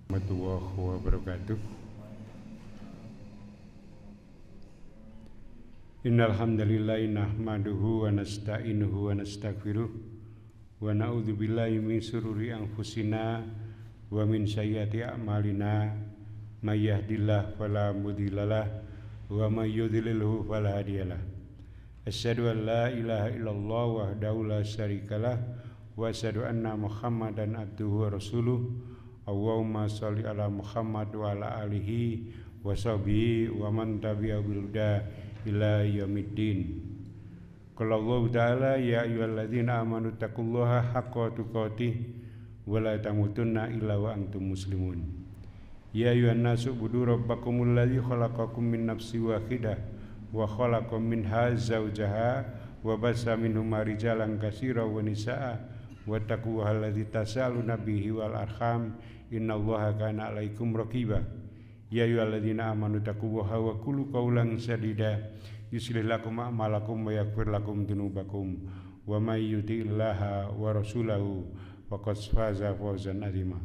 Warahmatullahi wabarakatuh. Innal hamdalillah nahmaduhu wa nasta'inuhu wa nastaghfiruh wa na'udzu billahi min shururi anfusina wa min sayyiati a'malina may yahdihillahu fala mudhillalah wa may yudhlilhu fala hadiyalah. Asyhadu an la ilaha illallah wahdahu la syarikalah wa asyhadu anna Muhammadan abduhu wa rasuluh. Allahumma sholli ala Muhammad wa ala alihi wa sahbihi wa man tabi'a bil huda ila yaumiddin. Qala Allah ta'ala ya ayyuhalladzina amanu taqullaha haqqa tuqatih wa la tamutunna illa wa antum muslimun. Ya ayyuhan nasu ubudu rabbakumul ladzi khalaqakum min nafsin wahidah wa khalaqa minha zawjaha wa bassa minhuma rijalan katsiran wa nisaa wattaqullaha alladzi tasaaluna bihi wal arham innallaha kana 'alaikum raqiba. Ya ayyuhalladzina amanu taqullaha wa qulu qawlan sadida yuslih lakum a'malakum wa yaghfir lakum dzunubakum wa may yuti'illaha wa rasulahu faqad faza fawzan 'azima.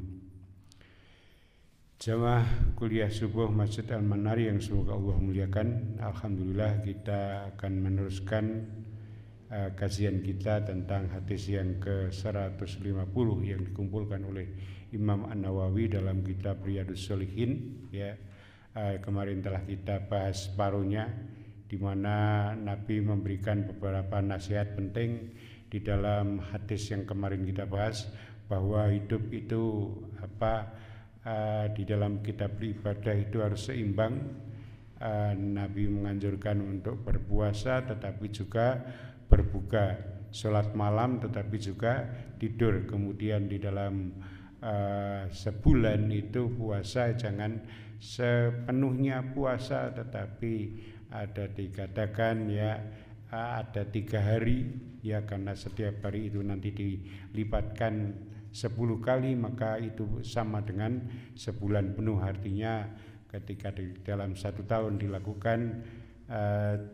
Jamaah kuliah subuh Masjid Al-Manar yang semoga Allah muliakan. Alhamdulillah kita akan meneruskan kajian kita tentang hadis yang ke-150 yang dikumpulkan oleh Imam An-Nawawi dalam kitab Riyadhus Shalihin ya. Kemarin telah kita bahas separuhnya, di mana Nabi memberikan beberapa nasihat penting di dalam hadis yang kemarin kita bahas, bahwa hidup itu di dalam kita beribadah itu harus seimbang. Nabi menganjurkan untuk berpuasa tetapi juga berbuka, sholat malam tetapi juga tidur. Kemudian di dalam sebulan itu puasa jangan sepenuhnya puasa, tetapi ada dikatakan ya ada 3 hari ya, karena setiap hari itu nanti dilipatkan 10 kali, maka itu sama dengan sebulan penuh. Artinya ketika di dalam 1 tahun dilakukan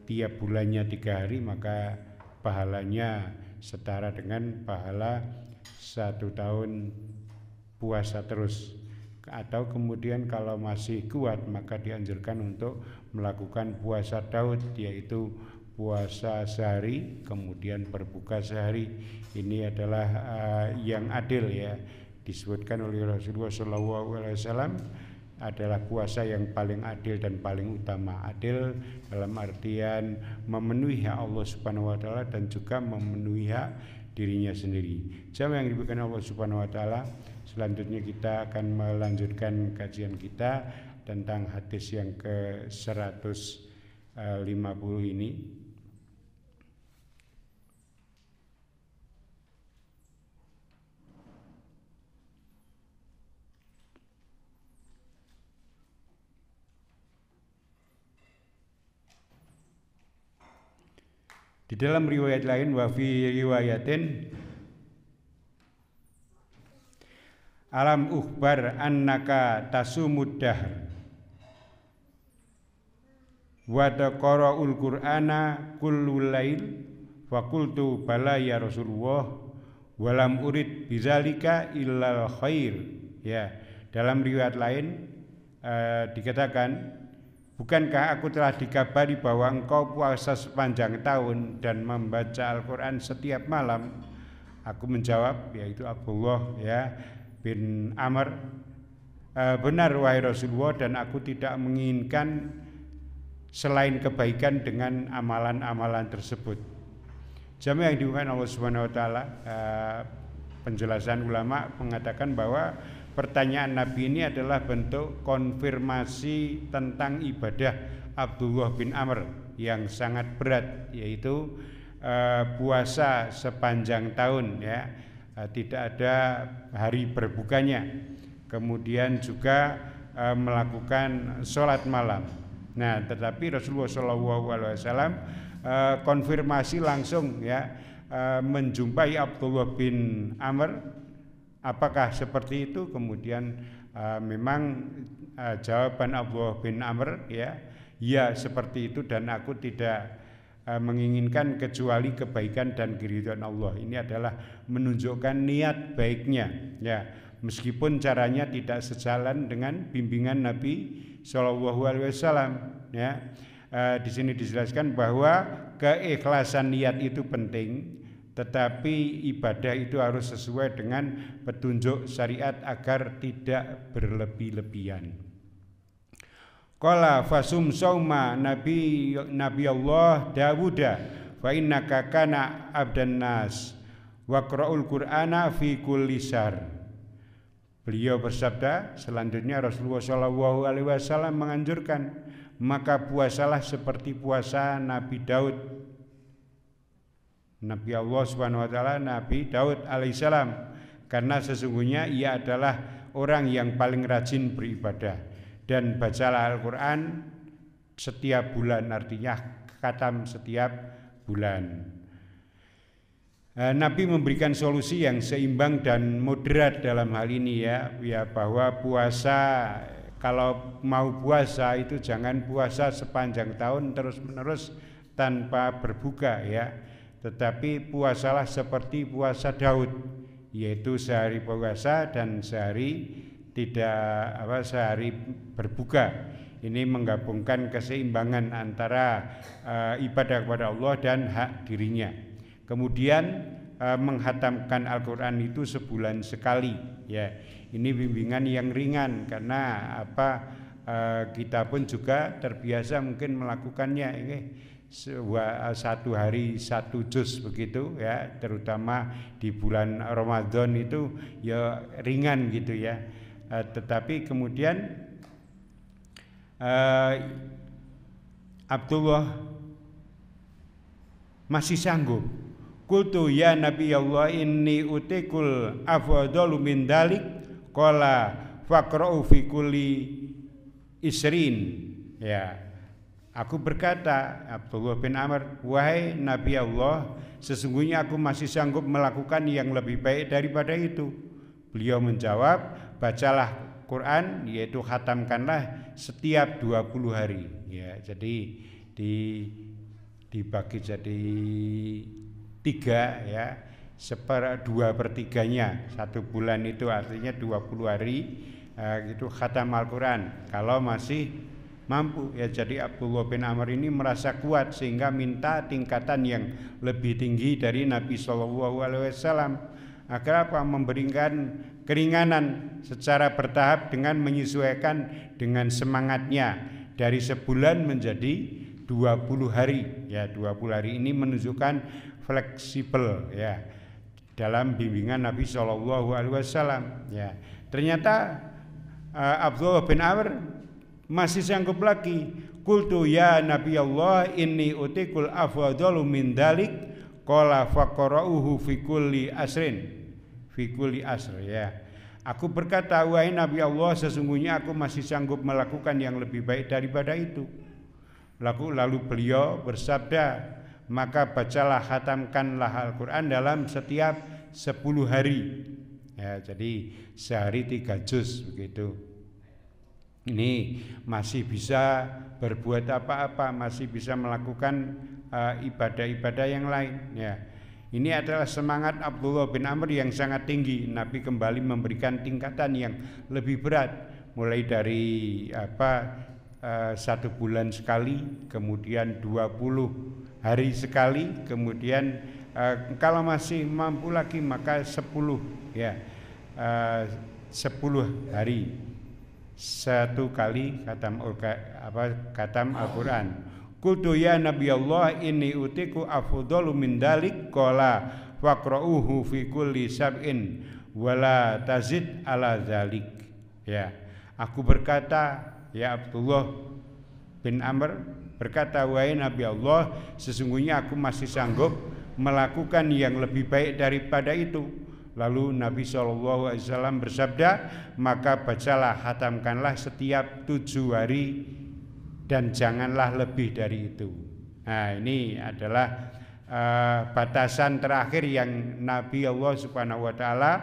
tiap bulannya 3 hari, maka pahalanya setara dengan pahala 1 tahun puasa terus. Atau kemudian kalau masih kuat maka dianjurkan untuk melakukan puasa Daud, yaitu puasa sehari kemudian berbuka sehari. Ini adalah yang adil ya, disebutkan oleh Rasulullah SAW adalah puasa yang paling adil dan paling utama. Adil dalam artian memenuhi hak Allah Subhanahu wa taala dan juga memenuhi hak dirinya sendiri. Jamaah yang diberikan Allah Subhanahu wa taala, selanjutnya kita akan melanjutkan kajian kita tentang hadis yang ke-150 ini. Di dalam riwayat lain, wa fi riwayatin alam ukhbar annaka tasumud dahr wa taqra'ul qur'ana kullul lail fa qultu bala ya Rasulullah wa lam urid bizalika illal khair. Ya, dalam riwayat lain dikatakan, bukankah aku telah dikabari bahwa engkau puasa sepanjang tahun dan membaca Al-Quran setiap malam? Aku menjawab, yaitu Abdullah ya bin Amr, benar wahai Rasulullah, dan aku tidak menginginkan selain kebaikan dengan amalan-amalan tersebut. Jamaah yang dimuliakan Allah Subhanahu wa taala, penjelasan ulama mengatakan bahwa pertanyaan Nabi ini adalah bentuk konfirmasi tentang ibadah Abdullah bin Amr yang sangat berat, yaitu puasa sepanjang tahun ya, tidak ada hari berbukanya, kemudian juga melakukan sholat malam. Nah, tetapi Rasulullah SAW konfirmasi langsung ya, menjumpai Abdullah bin Amr, apakah seperti itu? Kemudian memang jawaban Abdullah bin Amr ya seperti itu, dan aku tidak menginginkan kecuali kebaikan dan keridhaan Allah. Ini adalah menunjukkan niat baiknya ya, meskipun caranya tidak sejalan dengan bimbingan Nabi Shallallahu Alaihi Wasallam. Ya, di sini dijelaskan bahwa keikhlasan niat itu penting, tetapi ibadah itu harus sesuai dengan petunjuk syariat agar tidak berlebih-lebihan. Qala fasum sauma Nabi Allah Dawuda fa innaka kana abdan nas waqra'ul Qur'ana fi kulli syahr. Beliau bersabda, selanjutnya Rasulullah Shallallahu Alaihi Wasallam menganjurkan, maka puasalah seperti puasa Nabi Daud. Nabi Allah Subhanahu Wa Taala, Nabi Daud alaihissalam, karena sesungguhnya ia adalah orang yang paling rajin beribadah. Dan bacalah Al-Quran setiap bulan, artinya khatam setiap bulan. Nabi memberikan solusi yang seimbang dan moderat dalam hal ini ya bahwa puasa, kalau mau puasa itu jangan puasa sepanjang tahun terus-menerus tanpa berbuka ya, tetapi puasalah seperti puasa Daud, yaitu sehari puasa dan sehari sehari berbuka. Ini menggabungkan keseimbangan antara ibadah kepada Allah dan hak dirinya. Kemudian menghatamkan Al-Quran itu sebulan sekali ya. Ini bimbingan yang ringan karena kita pun juga terbiasa mungkin melakukannya ini satu hari satu juz begitu ya, terutama di bulan Ramadan itu ya ringan gitu ya. Tetapi kemudian Abdullah masih sanggup. Qultu ya Nabi Allah inni utikul afdalu min dalik qala faqra'u fi kulli isrin. Ya, aku berkata, Abdullah bin Amr, wahai Nabi Allah, sesungguhnya aku masih sanggup melakukan yang lebih baik daripada itu. Beliau menjawab, bacalah Quran, yaitu khatamkanlah setiap 20 hari ya. Jadi dibagi jadi 3 ya, 2/3-nya. 1 bulan itu artinya 20 hari itu khatam Al-Quran kalau masih mampu ya. Jadi Abdullah bin Amr ini merasa kuat sehingga minta tingkatan yang lebih tinggi dari Nabi Shallallahu Alaihi Wasallam agar memberikan keringanan secara bertahap dengan menyesuaikan dengan semangatnya dari sebulan menjadi 20 hari ya. 20 hari ini menunjukkan fleksibel ya dalam bimbingan Nabi Shallallahu Alaihi Wasallam ya. Ternyata Abdullah bin Amr masih sanggup lagi. Qultu ya Nabi Allah inni utikul afdalu min dalik qala faqra'uhu fi kulli asrin. Fikuli asr ya. Aku berkata, wahai Nabi Allah, sesungguhnya aku masih sanggup melakukan yang lebih baik daripada itu. Lalu beliau bersabda, maka bacalah khatamkanlah Al-Quran dalam setiap 10 hari ya, jadi sehari 3 juz begitu. Ini masih bisa berbuat apa-apa, masih bisa melakukan ibadah-ibadah yang lain ya. Ini adalah semangat Abdullah bin Amr yang sangat tinggi. Nabi kembali memberikan tingkatan yang lebih berat, mulai dari 1 bulan sekali, kemudian 20 hari sekali, kemudian kalau masih mampu lagi maka 10 ya, 10 hari 1 kali khatam Al-Quran. Qultu ya Nabi Allah inni utiku afdalu min dalik qala faqra'uhu fi kulli sab'in wala tazid ala dzalik ya. Aku berkata, ya Abdullah bin Amr berkata, wahai Nabi Allah, sesungguhnya aku masih sanggup melakukan yang lebih baik daripada itu. Lalu Nabi SAW bersabda, maka bacalah khatamkanlah setiap 7 hari dan janganlah lebih dari itu. Nah, ini adalah batasan terakhir yang Nabi Allah Subhanahu Wa Taala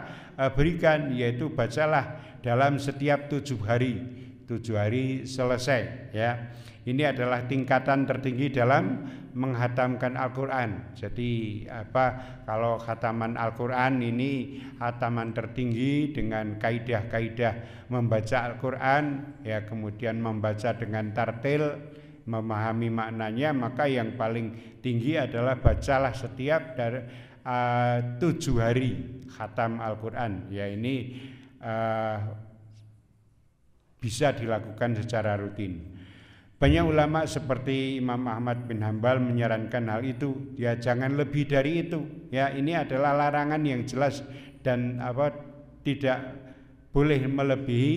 berikan, yaitu bacalah dalam setiap 7 hari. 7 hari selesai ya. Ini adalah tingkatan tertinggi dalam menghatamkan Al-Quran. Jadi kalau khataman Al-Quran ini khataman tertinggi dengan kaidah-kaidah membaca Al-Quran, ya kemudian membaca dengan tartil, memahami maknanya, maka yang paling tinggi adalah bacalah setiap dari 7 hari khatam Al-Quran. Ya ini bisa dilakukan secara rutin. Banyak ulama seperti Imam Ahmad bin Hambal menyarankan hal itu. Ya jangan lebih dari itu. Ya ini adalah larangan yang jelas dan tidak boleh melebihi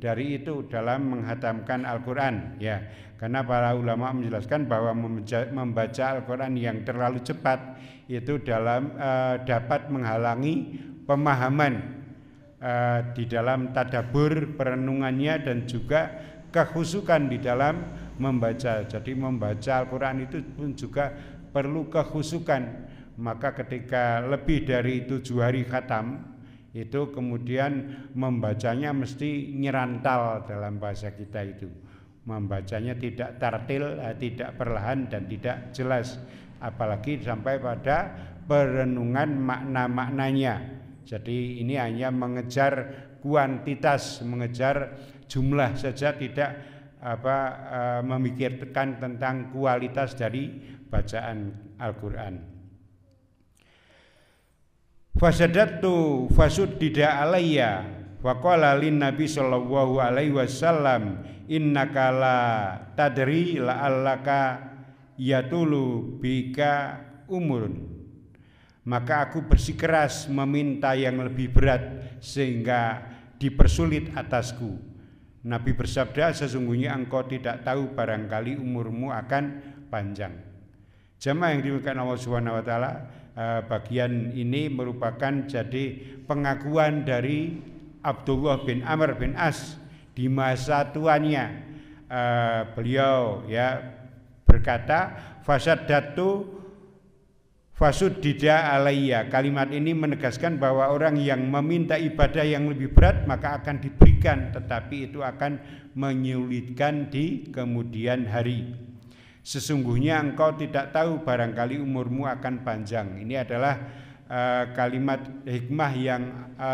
dari itu dalam menghatamkan Al-Quran. Ya karena para ulama menjelaskan bahwa membaca Al-Quran yang terlalu cepat itu dapat menghalangi pemahaman di dalam tadabbur perenungannya dan juga kekhusukan di dalam membaca. Jadi membaca Al-Quran itu pun juga perlu kekhusukan. Maka ketika lebih dari 7 hari khatam itu kemudian membacanya mesti nyerantal dalam bahasa kita itu. Membacanya tidak tartil, tidak perlahan dan tidak jelas. Apalagi sampai pada perenungan makna-maknanya. Jadi ini hanya mengejar kuantitas, mengejar jumlah saja, tidak memikirkan tentang kualitas dari bacaan Al-Quran. Fasadatu fasuddida alayya wa qala lin nabi sallallahu alaihi wasallam innaka la tadri la'allaka yatulu bika umurun. Maka aku bersikeras meminta yang lebih berat sehingga dipersulit atasku. Nabi bersabda, sesungguhnya engkau tidak tahu barangkali umurmu akan panjang. Jamaah yang dimuliakan Allah Subhanahu wa taala, bagian ini merupakan jadi pengakuan dari Abdullah bin Amr bin As di masa tuanya. Beliau ya berkata, fasaddatu fasuddida alayya. Kalimat ini menegaskan bahwa orang yang meminta ibadah yang lebih berat maka akan diberikan, tetapi itu akan menyulitkan di kemudian hari. Sesungguhnya engkau tidak tahu barangkali umurmu akan panjang. Ini adalah kalimat hikmah yang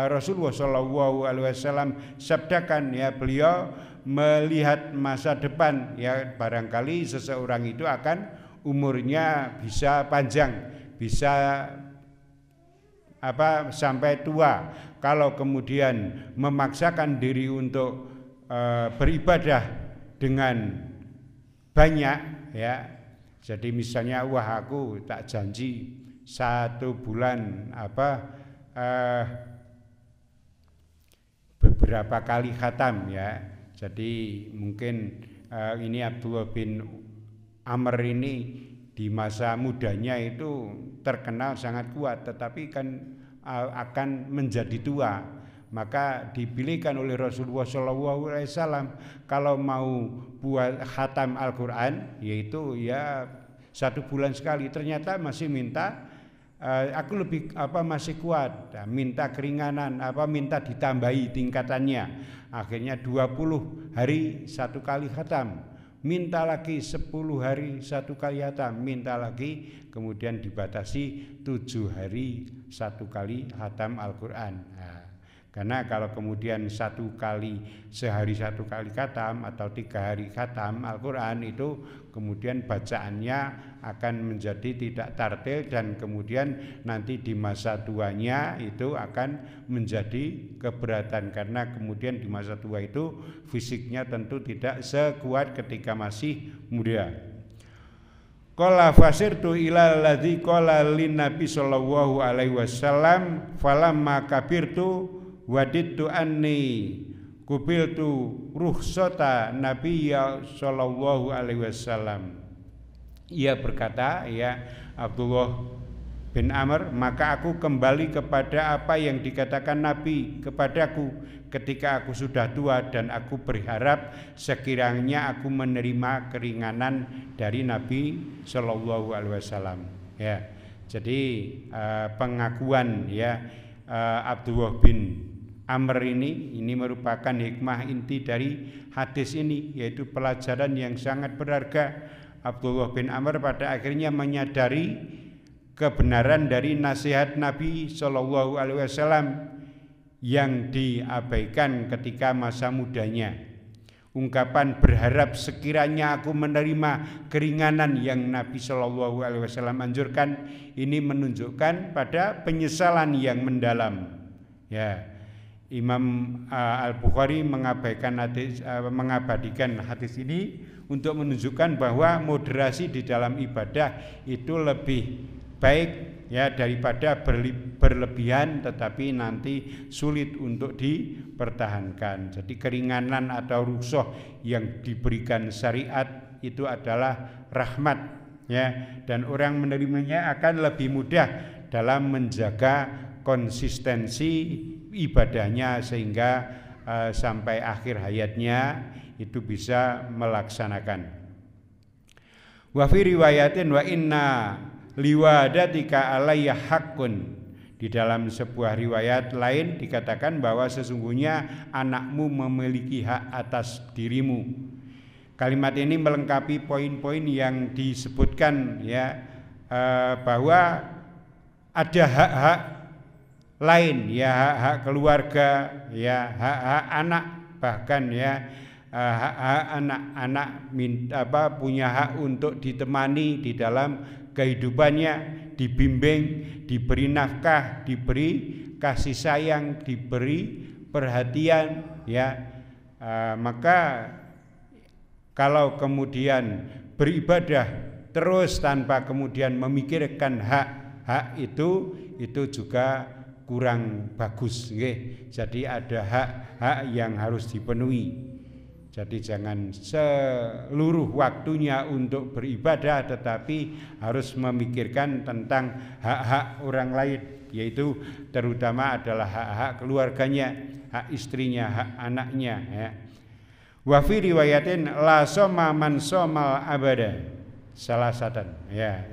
Rasulullah SAW sabdakan. Ya beliau melihat masa depan, ya barangkali seseorang itu akan umurnya bisa panjang, bisa sampai tua. Kalau kemudian memaksakan diri untuk beribadah dengan banyak, ya jadi misalnya wah aku tak janji 1 bulan beberapa kali khatam, ya jadi mungkin ini Abdullah bin Amr ini di masa mudanya itu terkenal sangat kuat, tetapi kan akan menjadi tua. Maka dipilihkan oleh Rasulullah SAW kalau mau buat khatam Al-Quran, yaitu ya 1 bulan sekali. Ternyata masih minta aku lebih masih kuat, minta keringanan, minta ditambahi tingkatannya. Akhirnya 20 hari 1 kali khatam. Minta lagi 10 hari 1 kali khatam, minta lagi, kemudian dibatasi 7 hari 1 kali khatam Al-Quran. Nah, karena kalau kemudian 1 kali sehari 1 kali khatam atau 3 hari khatam Al-Quran itu kemudian bacaannya akan menjadi tidak tartil dan kemudian nanti di masa tuanya itu akan menjadi keberatan karena kemudian di masa tua itu fisiknya tentu tidak sekuat ketika masih muda. Qala fasirtu ila alladzi qala lin nabi sallallahu alaihi wasallam falamma kabirtu wadittu anni kubiltu rukhsata nabiyya sallallahu alaihi wasallam. Ia berkata, ya Abdullah bin Amr, maka aku kembali kepada apa yang dikatakan Nabi kepadaku ketika aku sudah tua dan aku berharap sekiranya aku menerima keringanan dari Nabi Shallallahu Alaihi Wasallam. Ya, jadi pengakuan ya Abdullah bin Amr ini merupakan hikmah inti dari hadis ini, yaitu pelajaran yang sangat berharga Abdullah bin Amr pada akhirnya menyadari kebenaran dari nasihat Nabi Shallallahu Alaihi Wasallam yang diabaikan ketika masa mudanya. Ungkapan berharap sekiranya aku menerima keringanan yang Nabi Shallallahu Alaihi Wasallam anjurkan ini menunjukkan pada penyesalan yang mendalam. Ya, Imam Al-Bukhari mengabadikan hadis ini untuk menunjukkan bahwa moderasi di dalam ibadah itu lebih baik ya daripada berlebihan tetapi nanti sulit untuk dipertahankan. Jadi keringanan atau rukhsah yang diberikan syariat itu adalah rahmat ya, dan orang menerimanya akan lebih mudah dalam menjaga konsistensi ibadahnya sehingga sampai akhir hayatnya itu bisa melaksanakan. Wa fi riwayatin wa inna liwadatika alayya haqqun. Di dalam sebuah riwayat lain dikatakan bahwa sesungguhnya anakmu memiliki hak atas dirimu. Kalimat ini melengkapi poin-poin yang disebutkan ya, bahwa ada hak-hak lain ya, hak-hak keluarga ya, hak-hak anak, bahkan ya hak-hak anak-anak punya hak untuk ditemani di dalam kehidupannya, dibimbing, diberi nafkah, diberi kasih sayang, diberi perhatian ya. Maka kalau kemudian beribadah terus tanpa kemudian memikirkan hak-hak itu juga kurang bagus nggih. Jadi ada hak-hak yang harus dipenuhi. Jadi jangan seluruh waktunya untuk beribadah tetapi harus memikirkan tentang hak-hak orang lain, yaitu terutama adalah hak-hak keluarganya, hak istrinya, hak anaknya ya. Wa fi riwayatin la soma man somal abada salasatan ya.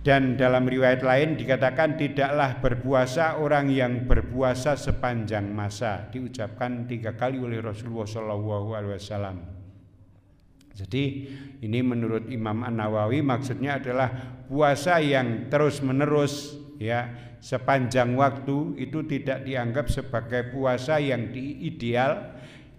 Dan dalam riwayat lain dikatakan tidaklah berpuasa orang yang berpuasa sepanjang masa, diucapkan 3 kali oleh Rasulullah SAW. Jadi ini menurut Imam An-Nawawi maksudnya adalah puasa yang terus menerus ya sepanjang waktu itu tidak dianggap sebagai puasa yang ideal,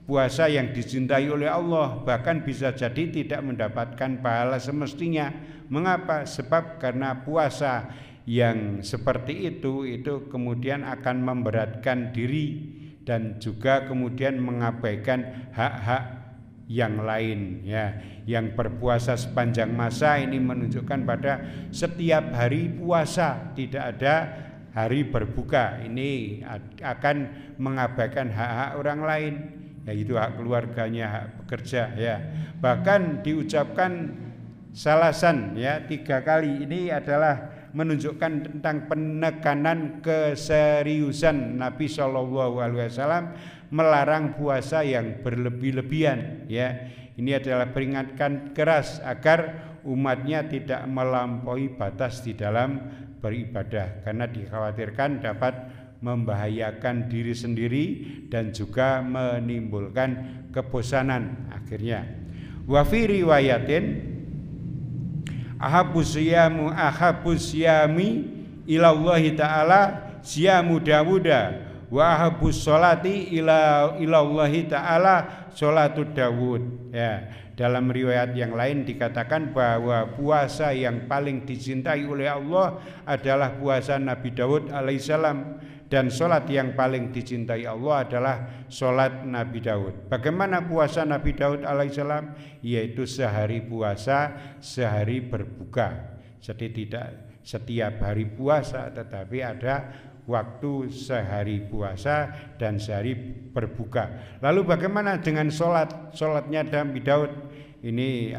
puasa yang dicintai oleh Allah, bahkan bisa jadi tidak mendapatkan pahala semestinya. Mengapa? Sebab karena puasa yang seperti itu kemudian akan memberatkan diri dan juga kemudian mengabaikan hak-hak yang lain ya. Yang berpuasa sepanjang masa ini menunjukkan pada setiap hari puasa, tidak ada hari berbuka. Ini akan mengabaikan hak-hak orang lain, yaitu hak keluarganya, hak pekerja ya. Bahkan diucapkan salasan ya 3 kali. Ini adalah menunjukkan tentang penekanan keseriusan Nabi Shallallahu Alaihi Wasallam melarang puasa yang berlebih-lebihan ya. Ini adalah peringatkan keras agar umatnya tidak melampaui batas di dalam beribadah karena dikhawatirkan dapat membahayakan diri sendiri dan juga menimbulkan kebosanan akhirnya. Wa fi riwayatin ahabus siyami ilallahi ta'ala siyamu Dawuda wa ahabus sholati ilallahi ta'ala sholatud Dawud ya. Dalam riwayat yang lain dikatakan bahwa puasa yang paling dicintai oleh Allah adalah puasa Nabi Daud alaihissalam, dan sholat yang paling dicintai Allah adalah sholat Nabi Daud. Bagaimana puasa Nabi Daud alaihissalam? Yaitu sehari puasa, sehari berbuka. Jadi tidak setiap hari puasa, tetapi ada waktu sehari puasa dan sehari berbuka. Lalu bagaimana dengan sholatnya Nabi Daud? Ini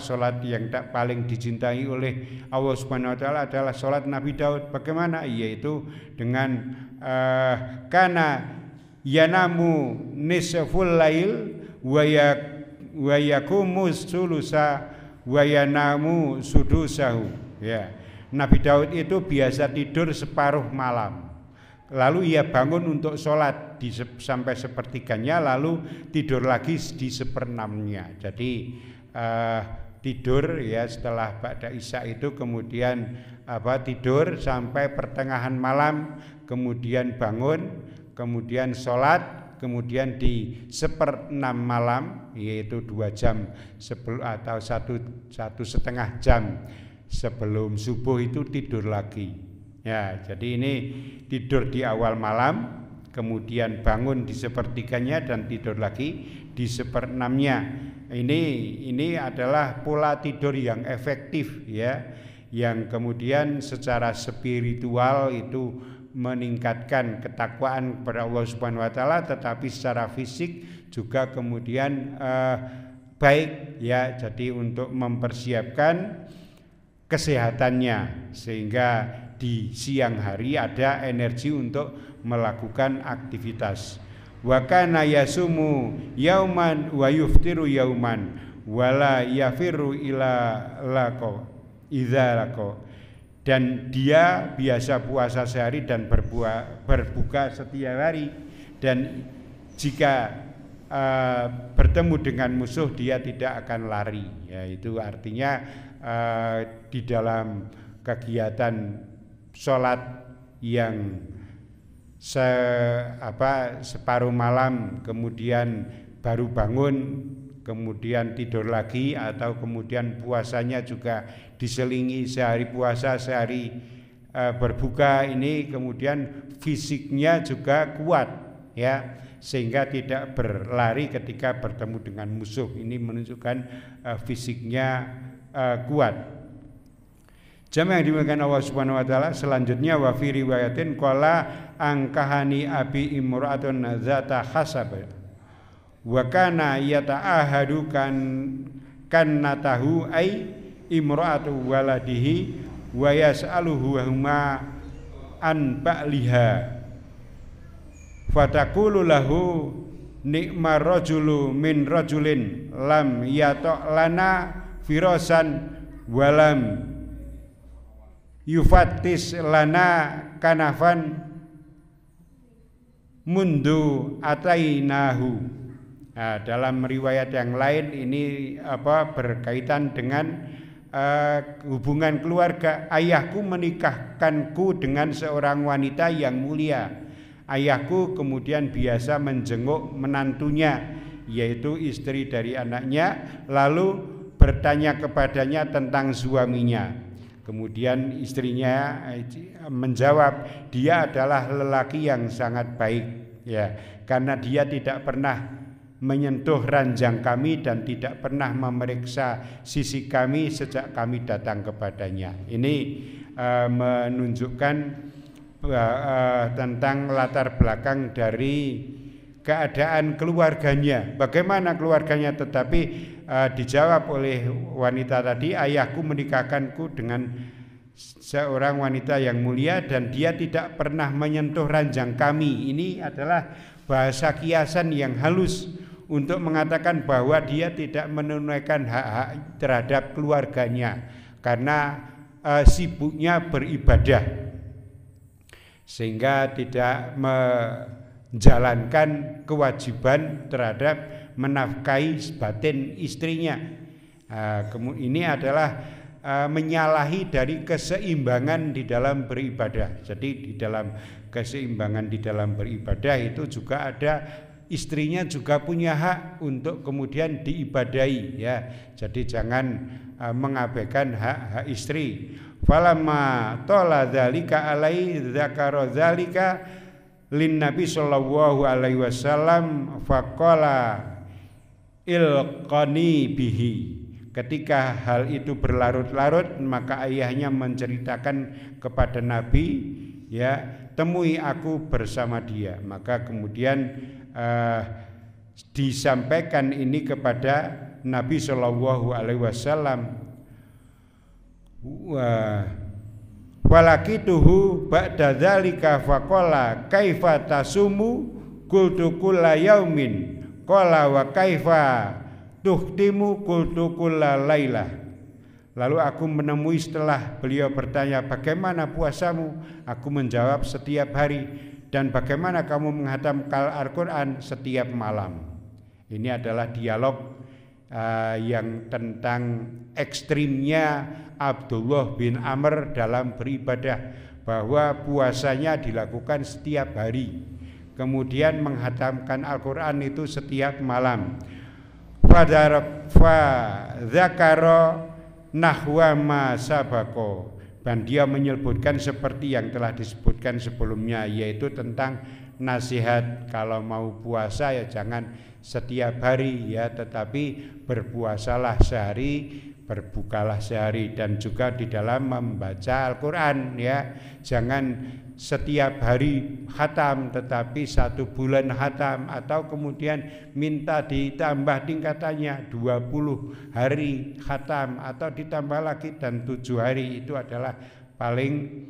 sholat yang tak paling dicintai oleh Allah Subhanahu Wa Taala adalah sholat Nabi Daud. Bagaimana? Yaitu dengan kana yanamu nisful lail wa yaqumu sulusa wa yanamu sudusahu ya. Nabi Daud itu biasa tidur separuh malam, lalu ia bangun untuk sholat sampai sepertiganya, lalu tidur lagi di 1/6-nya. Jadi tidur ya, setelah ba'da isya itu kemudian tidur sampai pertengahan malam, kemudian bangun, kemudian sholat, kemudian di 1/6 malam, yaitu 2 jam sebelum atau 1,5 jam sebelum subuh itu tidur lagi. Ya, jadi ini tidur di awal malam, kemudian bangun di 1/3-nya dan tidur lagi di 1/6-nya. Ini adalah pola tidur yang efektif ya, yang kemudian secara spiritual itu meningkatkan ketakwaan kepada Allah Subhanahu wa taala, tetapi secara fisik juga kemudian baik ya, jadi untuk mempersiapkan kesehatannya sehingga di siang hari ada energi untuk melakukan aktivitas. Wa kana yasumu yauman wa yuftiru yauman wala yafiru ila laqo idza laqo. Dan dia biasa puasa sehari dan berbuka setiap hari, dan jika bertemu dengan musuh dia tidak akan lari. Ya, itu artinya di dalam kegiatan sholat yang separuh malam kemudian baru bangun, kemudian tidur lagi, atau kemudian puasanya juga diselingi sehari puasa sehari berbuka, ini kemudian fisiknya juga kuat ya, sehingga tidak berlari ketika bertemu dengan musuh. Ini menunjukkan fisiknya kuat. Jamaah yang dimuliakan Allah Subhanahu wa taala, selanjutnya wa fi riwayatin qala angkahani abi imra'atun zata hasab wa kana yata'ahadu kan natahu ai imra'atu waladihi wa yas'aluhu huma an ba'liha fataqulu lahu ni'mar rajulu min rajulin lam yata' lana firasan walam yufattis lana kanafan mundu atainahu. Nah, dalam riwayat yang lain ini berkaitan dengan hubungan keluarga. Ayahku menikahkanku dengan seorang wanita yang mulia. Ayahku kemudian biasa menjenguk menantunya, yaitu istri dari anaknya, lalu bertanya kepadanya tentang suaminya. Kemudian istrinya menjawab, dia adalah lelaki yang sangat baik ya, karena dia tidak pernah menyentuh ranjang kami dan tidak pernah memeriksa sisi kami sejak kami datang kepadanya. Ini menunjukkan tentang latar belakang dari keadaan keluarganya, bagaimana keluarganya, tetapi dijawab oleh wanita tadi, ayahku menikahkanku dengan seorang wanita yang mulia dan dia tidak pernah menyentuh ranjang kami. Ini adalah bahasa kiasan yang halus untuk mengatakan bahwa dia tidak menunaikan hak-hak terhadap keluarganya karena sibuknya beribadah, sehingga tidak menjalankan kewajiban terhadap menafkahi batin istrinya. Ini adalah menyalahi dari keseimbangan di dalam beribadah. Jadi di dalam keseimbangan di dalam beribadah itu juga ada istrinya juga punya hak untuk kemudian diibadahi ya. Jadi jangan mengabaikan hak istri. Falamma tola dzalika alai dzakara dzalika lin Nabi sallallahu alaihi wasallam faqala ilqani bihi. Ketika hal itu berlarut-larut, maka ayahnya menceritakan kepada Nabi, ya, temui aku bersama dia. Maka kemudian disampaikan ini kepada Nabi Shallallahu Alaihi Wasallam. Walakituhu ba'da dzalika faqala kaifa tasumu qultu kulla yaumin qala wa kaifa tuhtimu qultu kulla lailah. Lalu aku menemui setelah beliau bertanya, bagaimana puasamu? Aku menjawab, setiap hari. Dan bagaimana kamu menghatam Al-Quran? Setiap malam. Ini adalah dialog yang tentang ekstrimnya Abdullah bin Amr dalam beribadah, bahwa puasanya dilakukan setiap hari, kemudian menghatamkan Al-Quran itu setiap malam. Fadzakara nahwa ma sabako, dan dia menyebutkan seperti yang telah disebutkan sebelumnya, yaitu tentang nasihat kalau mau puasa ya jangan setiap hari ya, tetapi berpuasalah sehari, berbukalah sehari, dan juga di dalam membaca Al-Quran ya, jangan setiap hari khatam tetapi 1 bulan khatam, atau kemudian minta ditambah tingkatannya 20 hari khatam atau ditambah lagi, dan 7 hari itu adalah paling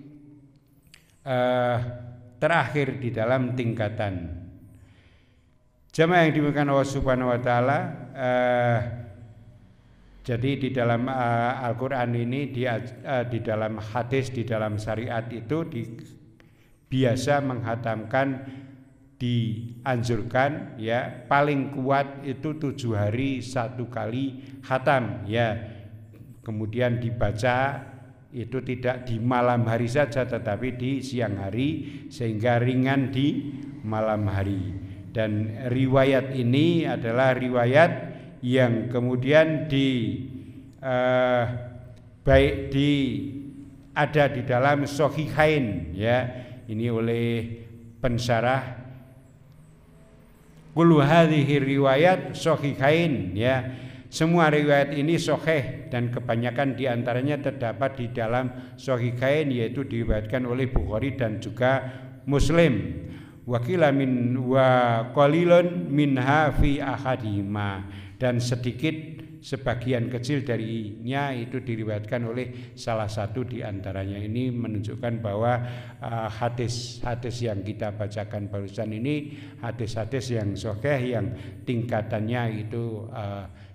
terakhir di dalam tingkatan. Jamaah yang dimuliakan Allah Subhanahu wa taala, jadi di dalam Al-Quran ini, di dalam hadis, di dalam syariat itu biasa menghatamkan, dianjurkan ya, paling kuat itu 7 hari 1 kali khatam ya. Kemudian dibaca itu tidak di malam hari saja tetapi di siang hari, sehingga ringan di malam hari. Dan riwayat ini adalah riwayat yang kemudian ada di dalam Shahihain ya. Ini oleh pensyarah, kullu hadhihi riwayat Shahihain ya. Semua riwayat ini sahih, dan kebanyakan diantaranya terdapat di dalam Shahihain, yaitu diriwayatkan oleh Bukhari dan juga Muslim. Wakila min wa qalilun minha fi ahadihima, dan sedikit sebagian kecil darinya itu diriwayatkan oleh salah satu di antaranya. Ini menunjukkan bahwa hadis-hadis yang kita bacakan barusan ini hadis-hadis yang sahih, yang tingkatannya itu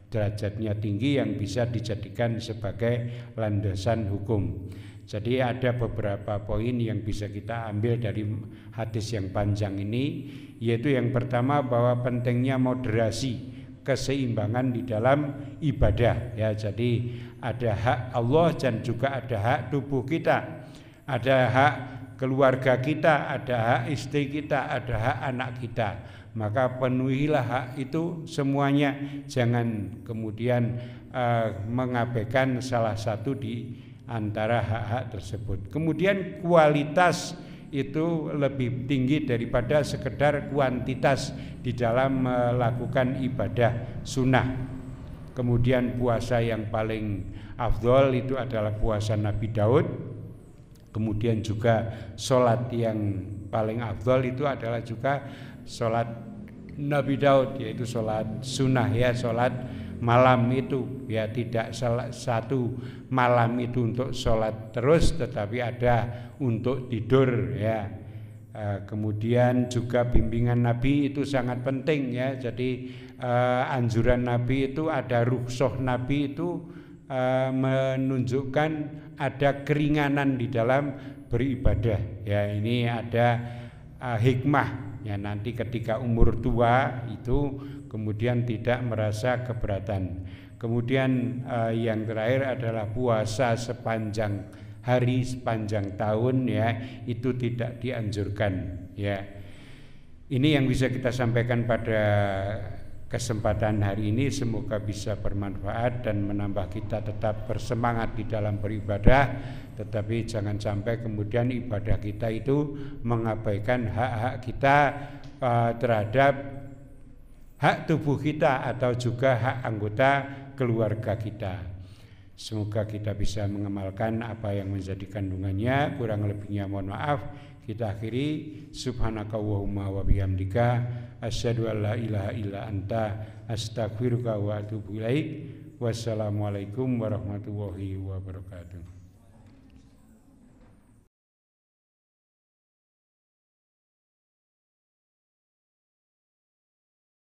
derajatnya tinggi, yang bisa dijadikan sebagai landasan hukum. Jadi ada beberapa poin yang bisa kita ambil dari hadis yang panjang ini, yaitu yang pertama bahwa pentingnya moderasi, keseimbangan di dalam ibadah ya. Jadi ada hak Allah dan juga ada hak tubuh kita, ada hak keluarga kita, ada hak istri kita, ada hak anak kita. Maka penuhilah hak itu semuanya, jangan kemudian mengabaikan salah satu di antara hak-hak tersebut. Kemudian kualitas itu lebih tinggi daripada sekedar kuantitas di dalam melakukan ibadah sunnah. Kemudian puasa yang paling afdol itu adalah puasa Nabi Daud. Kemudian juga sholat yang paling afdol itu adalah juga sholat Nabi Daud, yaitu sholat sunnah ya, sholat malam itu ya, tidak satu malam itu untuk sholat terus, tetapi ada untuk tidur ya. Kemudian juga bimbingan Nabi itu sangat penting ya. Jadi anjuran Nabi itu, ada rukhsah Nabi itu menunjukkan ada keringanan di dalam beribadah ya. Ini ada hikmah ya, nanti ketika umur tua itu kemudian tidak merasa keberatan. Kemudian yang terakhir adalah puasa sepanjang hari, sepanjang tahun ya, itu tidak dianjurkan ya. Ini yang bisa kita sampaikan pada kesempatan hari ini. Semoga bisa bermanfaat dan menambah kita tetap bersemangat di dalam beribadah, tetapi jangan sampai kemudian ibadah kita itu mengabaikan hak-hak kita terhadap hak tubuh kita atau juga hak anggota keluarga kita. Semoga kita bisa mengamalkan apa yang menjadi kandungannya. Kurang lebihnya mohon maaf. Kita akhiri, subhanakallahumma wa bihamdika asyhadu an la ilaha illa anta astaghfiruka wa atubu ilaik. Wassalamualaikum warahmatullahi wabarakatuh.